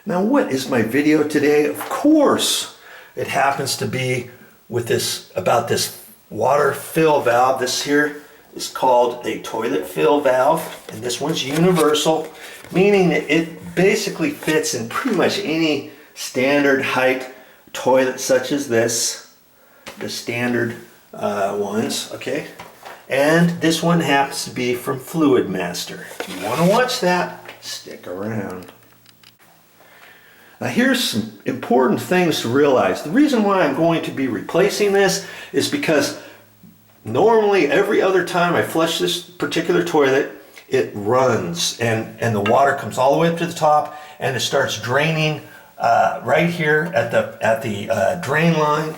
Now what is my video today? Of course, it happens to be with this, about this water fill valve. This here is called a toilet fill valve, and this one's universal, meaning that it basically fits in pretty much any standard height toilet such as this, the standard ones, okay? And this one happens to be from Fluidmaster. If you want to watch that, stick around. Now here's some important things to realize. The reason why I'm going to be replacing this is because normally every other time I flush this particular toilet, it runs and the water comes all the way up to the top and it starts draining right here at the drain line,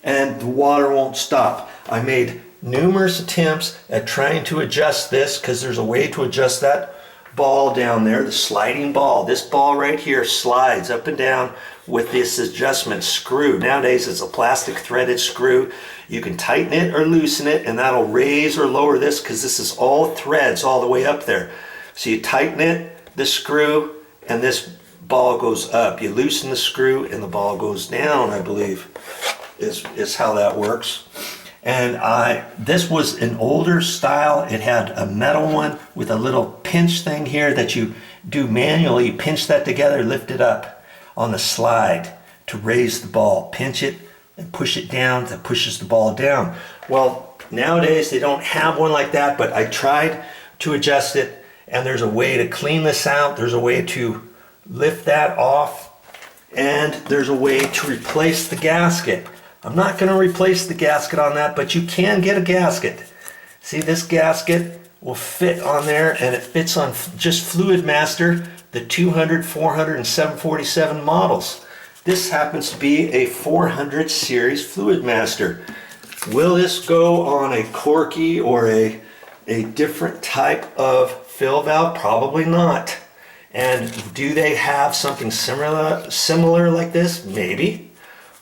and the water won't stop. I made numerous attempts at trying to adjust this, because there's a way to adjust that ball down there, the sliding ball. This ball right here slides up and down with this adjustment screw. Nowadays it's a plastic threaded screw. You can tighten it or loosen it, and that'll raise or lower this, because this is all threads all the way up there. So you tighten it, the screw, and this ball goes up. You loosen the screw and the ball goes down, I believe is how that works. And this was an older style. It had a metal one with a little pinch thing here that you do manually. You pinch that together, lift it up on the slide to raise the ball. Pinch it and push it down. That pushes the ball down. Well, nowadays they don't have one like that, but I tried to adjust it, and there's a way to clean this out. There's a way to lift that off, and there's a way to replace the gasket. I'm not going to replace the gasket on that, but you can get a gasket. See, this gasket will fit on there, and it fits on just Fluidmaster, the 200, 400, and 747 models. This happens to be a 400 series Fluidmaster. Will this go on a corky or a different type of fill valve? Probably not. And do they have something similar like this? Maybe.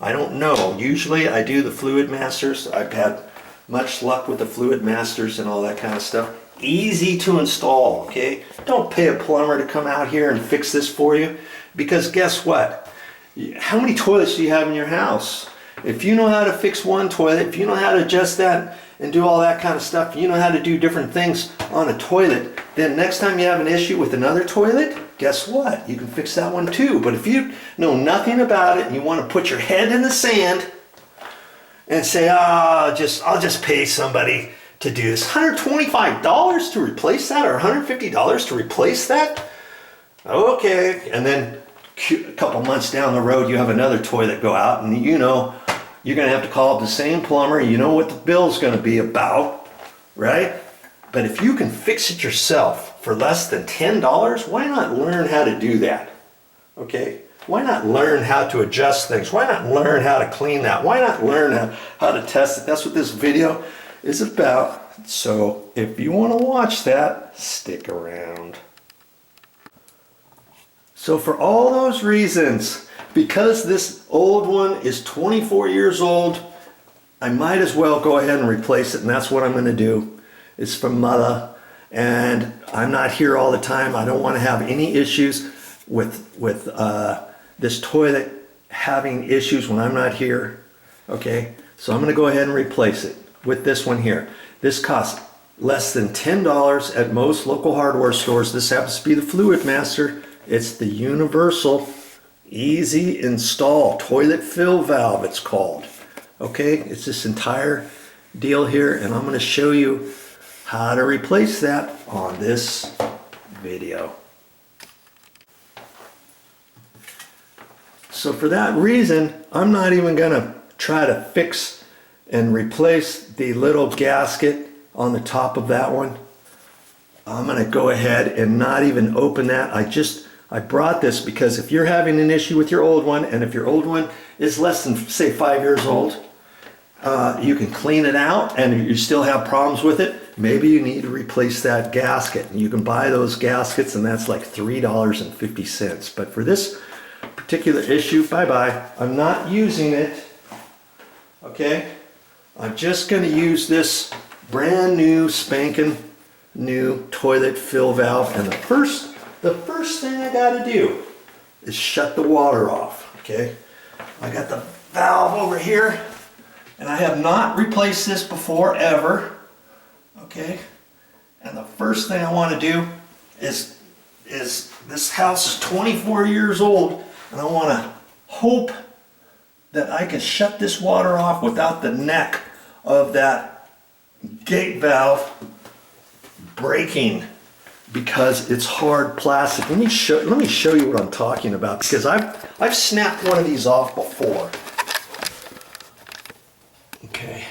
I don't know. Usually I do the Fluidmasters. I've had much luck with the Fluidmasters and all that kind of stuff. Easy to install, okay? Don't pay a plumber to come out here and fix this for you, because guess what? How many toilets do you have in your house? If you know how to fix one toilet, if you know how to adjust that and do all that kind of stuff, you know how to do different things on a toilet, then next time you have an issue with another toilet, guess what? You can fix that one too. But if you know nothing about it and you want to put your head in the sand and say, I'll just pay somebody to do this, $125 to replace that, or $150 to replace that? Okay. And then a couple months down the road, you have another toilet go out, and you know you're going to have to call up the same plumber. You know what the bill's going to be about, right? But if you can fix it yourself for less than $10, why not learn how to do that? Okay? Why not learn how to adjust things? Why not learn how to clean that? Why not learn how to test it? That's what this video is about. So if you want to watch that, stick around. So for all those reasons, because this old one is 24 years old, I might as well go ahead and replace it, and that's what I'm going to do. It's from Mother, and I'm not here all the time. I don't want to have any issues with this toilet having issues when I'm not here. Okay, so I'm going to go ahead and replace it with this one here. This costs less than $10 at most local hardware stores. This happens to be the Fluidmaster. It's the universal easy install toilet fill valve, it's called. Okay, it's this entire deal here, and I'm going to show you how to replace that on this video. So for that reason, I'm not even going to try to fix and replace the little gasket on the top of that one. I'm going to go ahead and not even open that. I brought this because if you're having an issue with your old one, and if your old one is less than, say, 5 years old, you can clean it out, and you still have problems with it, maybe you need to replace that gasket. And you can buy those gaskets, and that's like $3.50. But for this particular issue, bye-bye. I'm not using it, okay? I'm just going to use this brand new, spanking new toilet fill valve. And the first thing I got to do is shut the water off, okay? I got the valve over here, and I have not replaced this before ever, okay? And the first thing I want to do is this house is 24 years old, and I want to hope that I can shut this water off without the neck of that gate valve breaking, because it's hard plastic. Let me show you what I'm talking about, because I've snapped one of these off before. Okay.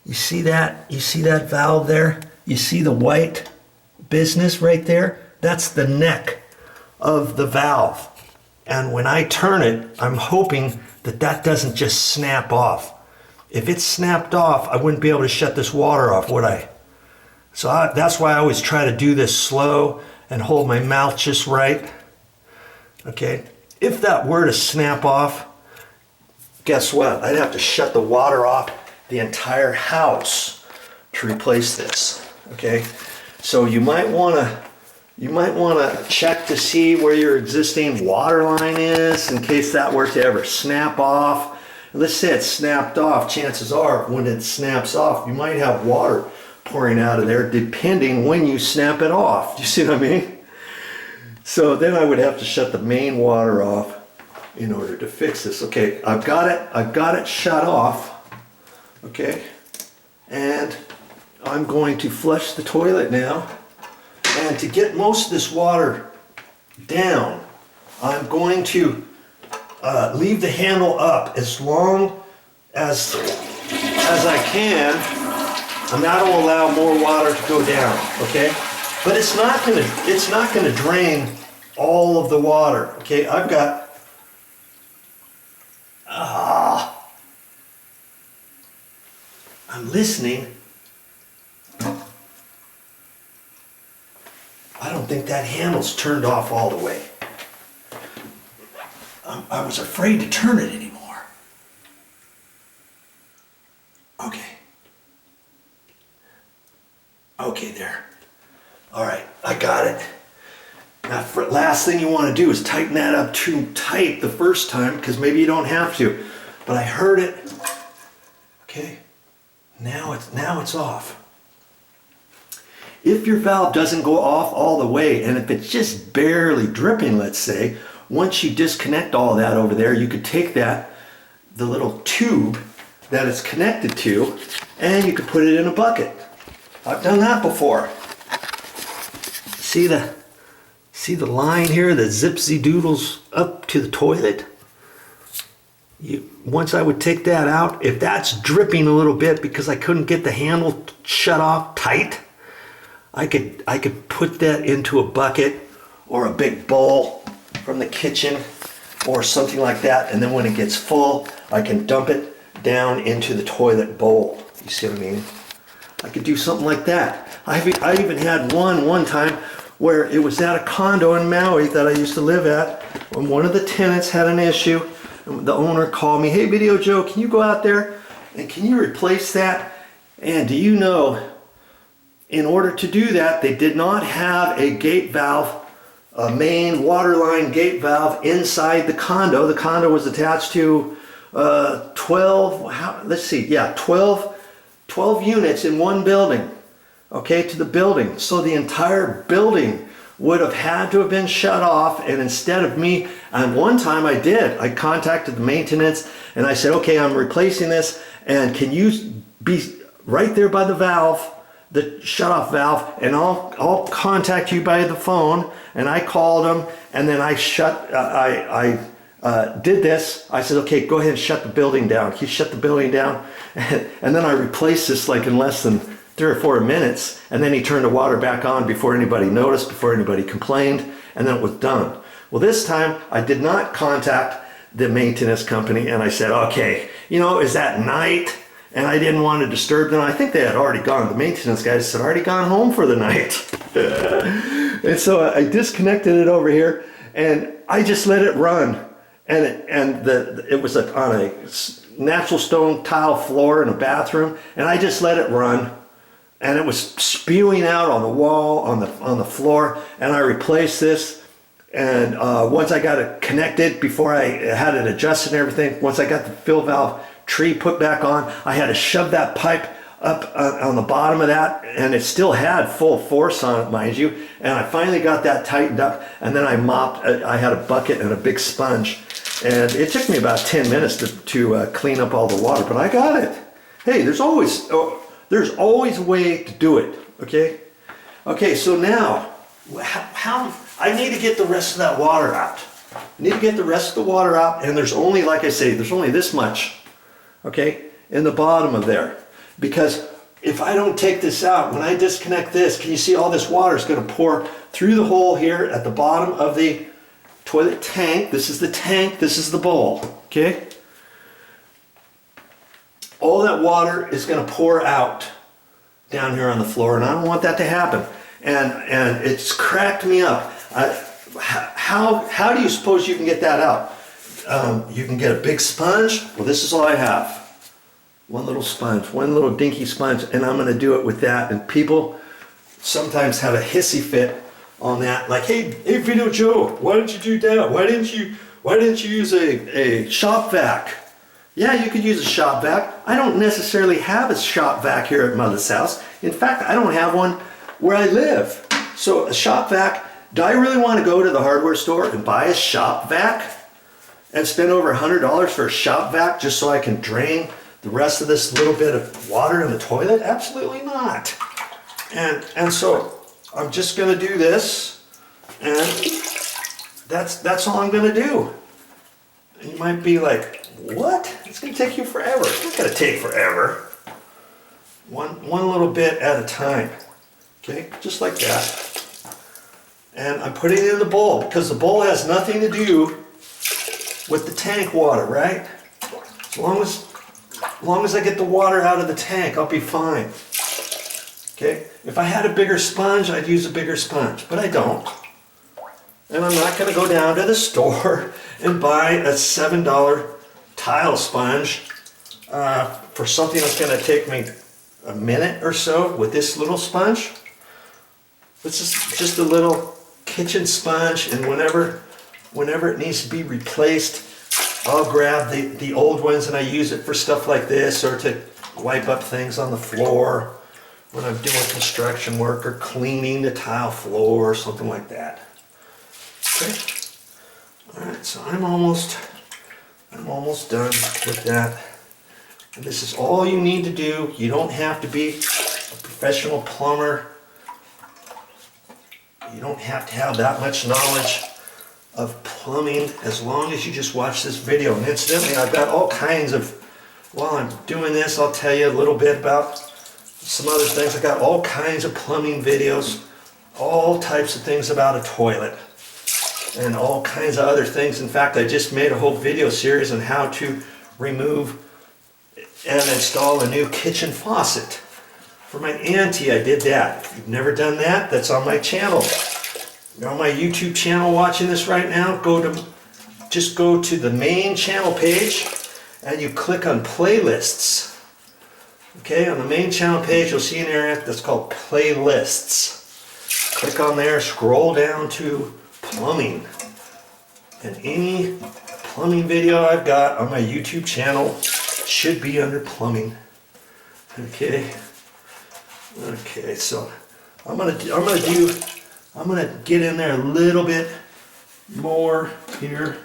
You see that? You see that valve there? You see the white business right there? That's the neck of the valve. And when I turn it, I'm hoping that that doesn't just snap off. If it snapped off, I wouldn't be able to shut this water off, would I? So that's why I always try to do this slow and hold my mouth just right. Okay, if that were to snap off, guess what? I'd have to shut the water off the entire house to replace this. Okay, so you might want to check to see where your existing water line is in case that were to ever snap off. Let's say it snapped off. Chances are when it snaps off, you might have water pouring out of there depending when you snap it off. Do you see what I mean? So then I would have to shut the main water off in order to fix this. Okay, I've got it shut off. Okay, and I'm going to flush the toilet now. And to get most of this water down, I'm going to leave the handle up as long as I can, and that'll allow more water to go down. Okay, but it's not gonna drain all of the water. Okay, I've got I'm listening. I don't think that handle's turned off all the way. I was afraid to turn it anymore. Okay. Okay, there. All right, I got it. Now, last thing you want to do is tighten that up too tight the first time, because maybe you don't have to. But I heard it. Okay. Now it's off. If your valve doesn't go off all the way, and if it's just barely dripping, let's say, once you disconnect all that over there, you could take the little tube that it's connected to, and you could put it in a bucket. I've done that before. See the line here that zipsy doodles up to the toilet? Once I would take that out, if that's dripping a little bit because I couldn't get the handle shut off tight, I could put that into a bucket or a big bowl from the kitchen or something like that, and then when it gets full, I can dump it down into the toilet bowl. You see what I mean? I could do something like that. I even had one time where it was at a condo in Maui that I used to live at, when one of the tenants had an issue. The owner called me, "Hey, Video Joe, can you go out there and can you replace that?" And do you know, in order to do that, they did not have a gate valve, a main water line gate valve inside the condo. The condo was attached to 12 units in one building, okay, to the building. So the entire building would have had to have been shut off, and instead of me, and one time I contacted the maintenance and I said, "Okay, I'm replacing this, and can you be right there by the valve, the shut-off valve, and I'll contact you by the phone." And I called him, and then I did this. I said, "Okay, go ahead and shut the building down." He shut the building down, and then I replaced this like in less than 3 or 4 minutes, and then he turned the water back on before anybody noticed, before anybody complained, and then it was done. Well, this time I did not contact the maintenance company, and I said, "Okay, is that night?" And I didn't want to disturb them. I think they had already gone. The maintenance guys had already gone home for the night. And so I disconnected it over here, and I just let it run. And it was on a natural stone tile floor in a bathroom, and I just let it run. And it was spewing out on the wall, on the floor, and I replaced this. And once I got it connected, before I had it adjusted and everything, once I got the fill valve tree put back on, I had to shove that pipe up on the bottom of that, and it still had full force on it, mind you. And I finally got that tightened up, and then I mopped. I had a bucket and a big sponge, and it took me about 10 minutes to clean up all the water, but I got it. Hey, there's always a way to do it. Okay, so now how I need to get the rest of that water out. I need to get the rest of the water out, and there's only, like I say, there's only this much, okay, in the bottom of there. Because if I don't take this out, when I disconnect this, can you see all this water is going to pour through the hole here at the bottom of the toilet tank. This is the tank, this is the bowl, okay? All that water is going to pour out down here on the floor, and I don't want that to happen. And it's cracked me up. How do you suppose you can get that out? You can get a big sponge. Well, this is all I have. One little sponge, one little dinky sponge, and I'm going to do it with that. And people sometimes have a hissy fit on that, like, hey, VideoJoe, why didn't you do that? Why didn't you use a shop vac? Yeah, you could use a shop vac. I don't necessarily have a shop vac here at Mother's house. In fact, I don't have one where I live. So a shop vac, do I really want to go to the hardware store and buy a shop vac and spend over $100 for a shop vac just so I can drain the rest of this little bit of water in the toilet? Absolutely not. And so I'm just going to do this, and that's all I'm going to do. And you might be like, what? It's going to take you forever. It's not going to take forever. One little bit at a time. Okay, just like that. And I'm putting it in the bowl because the bowl has nothing to do with the tank water, right? As long as I get the water out of the tank, I'll be fine. Okay? If I had a bigger sponge, I'd use a bigger sponge, but I don't. And I'm not going to go down to the store and buy a $7 tile sponge for something that's going to take me a minute or so with this little sponge. This is just a little kitchen sponge, and whenever it needs to be replaced, I'll grab the old ones and I use it for stuff like this, or to wipe up things on the floor when I'm doing construction work or cleaning the tile floor or something like that. Okay. Alright, so I'm almost done with that. And this is all you need to do. You don't have to be a professional plumber. You don't have to have that much knowledge of plumbing, as long as you just watch this video. And incidentally, I've got all kinds of, while I'm doing this, I'll tell you a little bit about some other things. I've got all kinds of plumbing videos, all types of things about a toilet, and all kinds of other things. In fact, I just made a whole video series on how to remove and install a new kitchen faucet. For my auntie, I did that. If you've never done that, that's on my channel. You're on my YouTube channel watching this right now, just go to the main channel page and you click on playlists. Okay, on the main channel page you'll see an area that's called playlists. Click on there, scroll down to plumbing. And any plumbing video I've got on my YouTube channel should be under plumbing. Okay. Okay, so I'm gonna get in there a little bit more here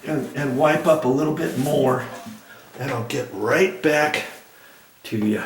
and wipe up a little bit more, and I'll get right back to you.